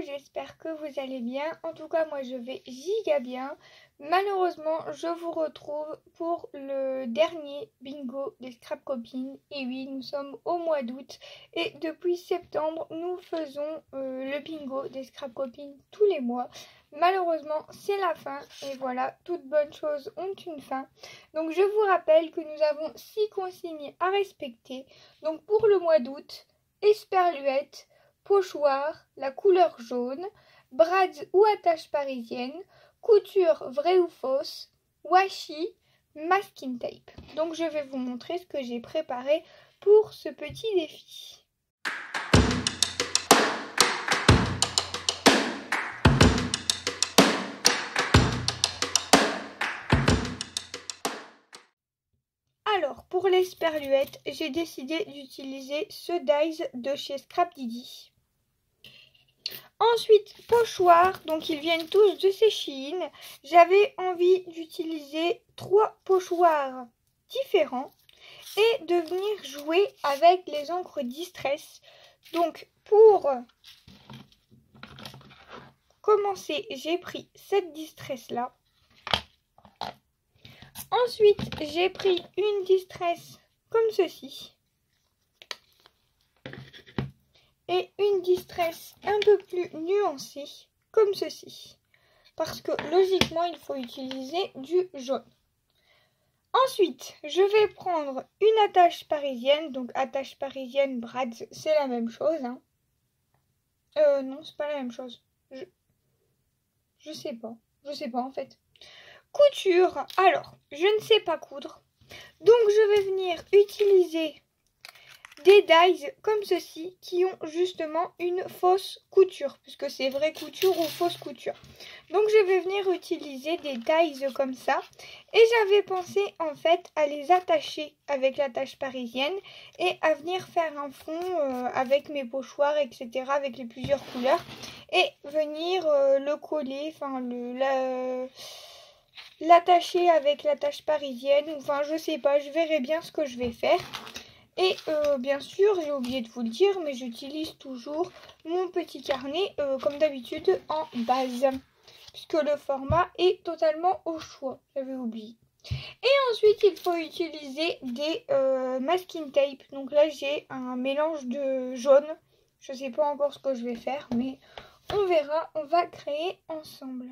j'espère que vous allez bien. En tout cas, moi je vais giga bien. Malheureusement, je vous retrouve pour le dernier bingo des Scrap Copines. Et oui, nous sommes au mois d'août et depuis septembre, nous faisons le bingo des Scrap Copines tous les mois. Malheureusement, c'est la fin et voilà, toutes bonnes choses ont une fin. Donc je vous rappelle que nous avons 6 consignes à respecter. Donc pour le mois d'août, esperluette, pochoir, la couleur jaune, brads ou attache parisienne, couture vraie ou fausse, washi, masking tape. Donc je vais vous montrer ce que j'ai préparé pour ce petit défi. Alors, pour l'esperluette, j'ai décidé d'utiliser ce dies de chez Scrapdiddy. Ensuite, pochoir, donc ils viennent tous de chez Shein. J'avais envie d'utiliser 3 pochoirs différents et de venir jouer avec les encres Distress. Donc, pour commencer, j'ai pris cette Distress là. Ensuite, j'ai pris une Distress comme ceci. Et une Distress un peu plus nuancée, comme ceci. Parce que, logiquement, il faut utiliser du jaune. Ensuite, je vais prendre une attache parisienne. Donc, attache parisienne, brads, c'est la même chose. Hein. Non, c'est pas la même chose. Je sais pas. Je sais pas, en fait. Couture, alors, je ne sais pas coudre, donc je vais venir utiliser des dies comme ceci qui ont justement une fausse couture, puisque c'est vraie couture ou fausse couture. Donc je vais venir utiliser des dies comme ça, et j'avais pensé en fait à les attacher avec l'attache parisienne et à venir faire un fond avec mes pochoirs, etc., avec les plusieurs couleurs, et venir le coller, enfin l'attacher avec l'attache parisienne, enfin je sais pas, je verrai bien ce que je vais faire. Et bien sûr, j'ai oublié de vous le dire, mais j'utilise toujours mon petit carnet comme d'habitude en base, puisque le format est totalement au choix, j'avais oublié. Et ensuite, il faut utiliser des masking tape. Donc là, j'ai un mélange de jaune. Je sais pas encore ce que je vais faire, mais on verra, on va créer ensemble.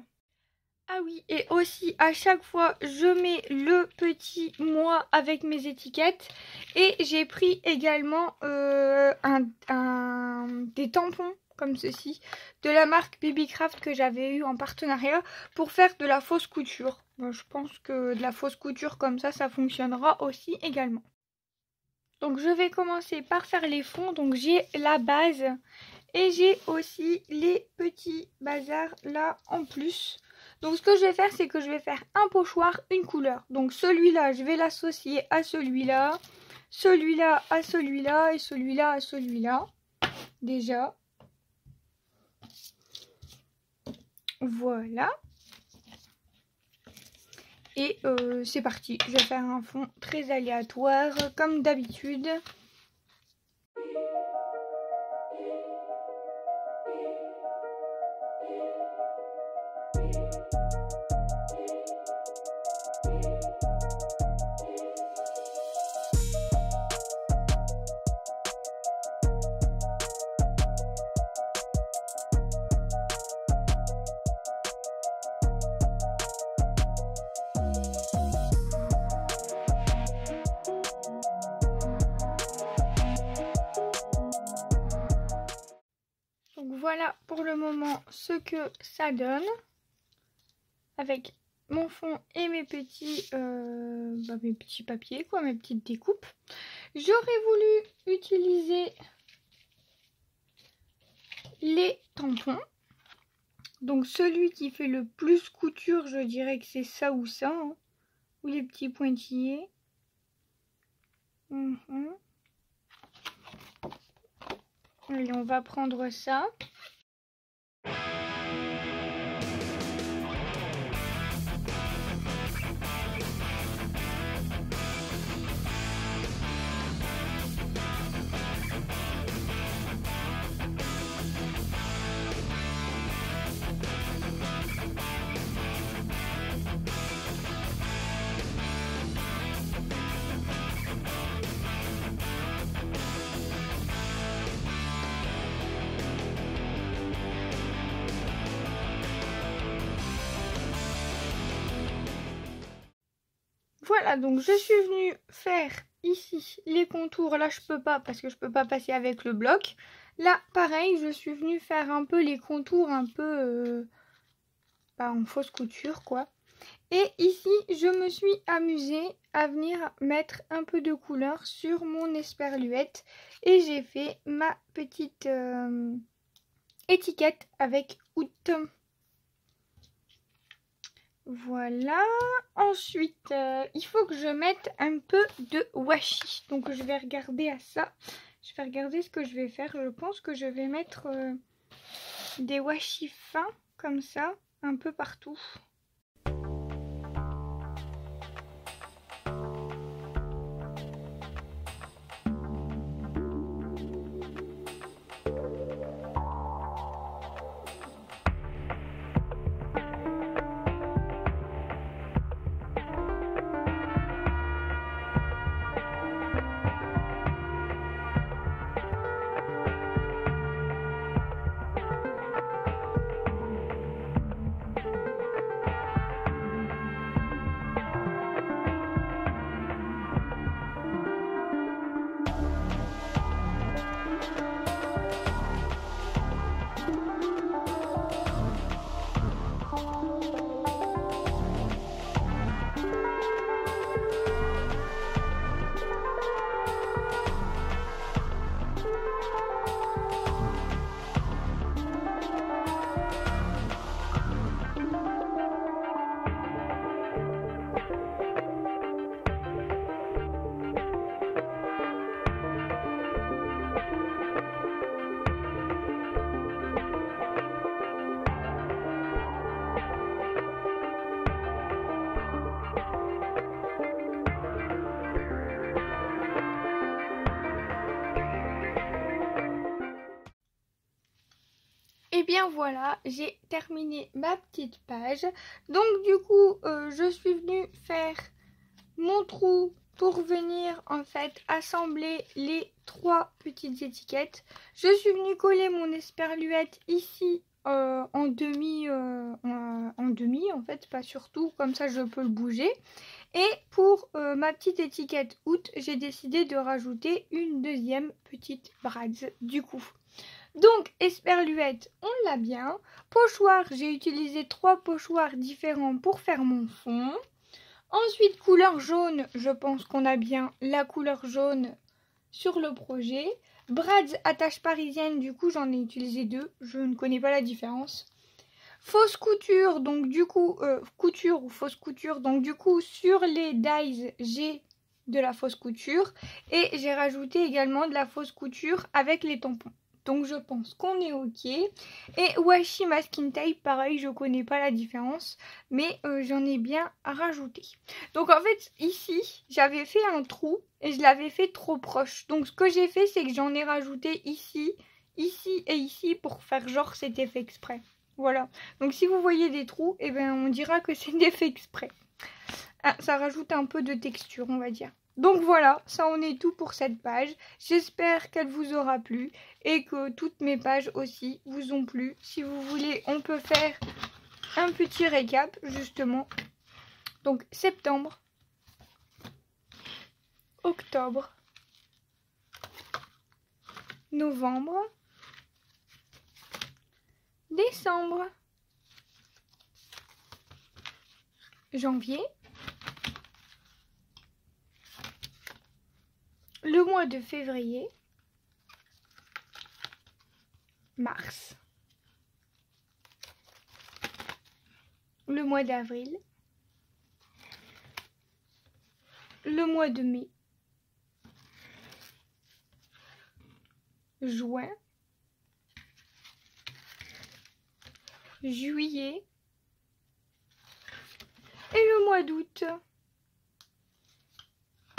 Ah oui, et aussi à chaque fois je mets le petit mois avec mes étiquettes. Et j'ai pris également des tampons comme ceci de la marque Babycraft que j'avais eu en partenariat pour faire de la fausse couture. Bon, je pense que de la fausse couture comme ça fonctionnera aussi également. Donc je vais commencer par faire les fonds. Donc j'ai la base et j'ai aussi les petits bazars là en plus. Donc ce que je vais faire, c'est que je vais faire un pochoir, une couleur. Donc celui-là, je vais l'associer à celui-là, celui-là à celui-là et celui-là à celui-là. Déjà. Voilà. Et c'est parti. Je vais faire un fond très aléatoire, comme d'habitude. Voilà pour le moment ce que ça donne avec mon fond et mes petits papiers, quoi, mes petites découpes. J'aurais voulu utiliser les tampons. Donc celui qui fait le plus couture, je dirais que c'est ça ou ça, hein, ou les petits pointillés. Allez, on va prendre ça. voilà, donc je suis venue faire ici les contours. Là, je peux pas parce que je peux pas passer avec le bloc. Là, pareil, je suis venue faire un peu les contours un peu en fausse couture, quoi. Et ici, je me suis amusée à venir mettre un peu de couleur sur mon esperluette. Et j'ai fait ma petite étiquette avec août. Voilà. Ensuite, il faut que je mette un peu de washi. Donc, je vais regarder à ça. Je vais regarder ce que je vais faire. Je pense que je vais mettre des washi fins comme ça, un peu partout. Et bien voilà, j'ai terminé ma petite page. Donc du coup, je suis venue faire mon trou pour venir en fait assembler les 3 petites étiquettes. Je suis venue coller mon esperluette ici en demi en fait, pas surtout, comme ça je peux le bouger. Et pour ma petite étiquette août, j'ai décidé de rajouter une deuxième petite brads du coup. Donc, esperluette, on l'a bien. Pochoir, j'ai utilisé 3 pochoirs différents pour faire mon fond. Ensuite, couleur jaune, je pense qu'on a bien la couleur jaune sur le projet. Brads attache parisienne, du coup, j'en ai utilisé 2. Je ne connais pas la différence. Fausse couture, donc du coup, couture ou fausse couture, donc du coup, sur les dies, j'ai de la fausse couture. Et j'ai rajouté également de la fausse couture avec les tampons. Donc je pense qu'on est ok. Et washi masking tape, pareil, je connais pas la différence, mais j'en ai bien rajouté. Donc en fait, ici, j'avais fait un trou et je l'avais fait trop proche. Donc ce que j'ai fait, c'est que j'en ai rajouté ici, ici et ici pour faire genre c'était fait exprès. Voilà. Donc si vous voyez des trous, eh ben, on dira que c'est fait exprès. Ah, ça rajoute un peu de texture, on va dire. Donc voilà, ça en est tout pour cette page. J'espère qu'elle vous aura plu et que toutes mes pages aussi vous ont plu. Si vous voulez, on peut faire un petit récap justement. Donc septembre, octobre, novembre, décembre, janvier, le mois de février, mars, le mois d'avril, le mois de mai, juin, juillet et le mois d'août.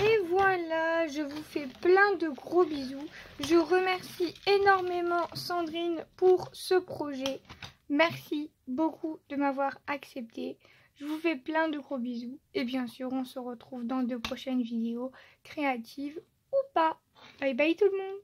Et voilà, je vous fais plein de gros bisous. Je remercie énormément Sandrine pour ce projet. Merci beaucoup de m'avoir accepté. Je vous fais plein de gros bisous. Et bien sûr, on se retrouve dans de prochaines vidéos créatives ou pas. Bye bye tout le monde.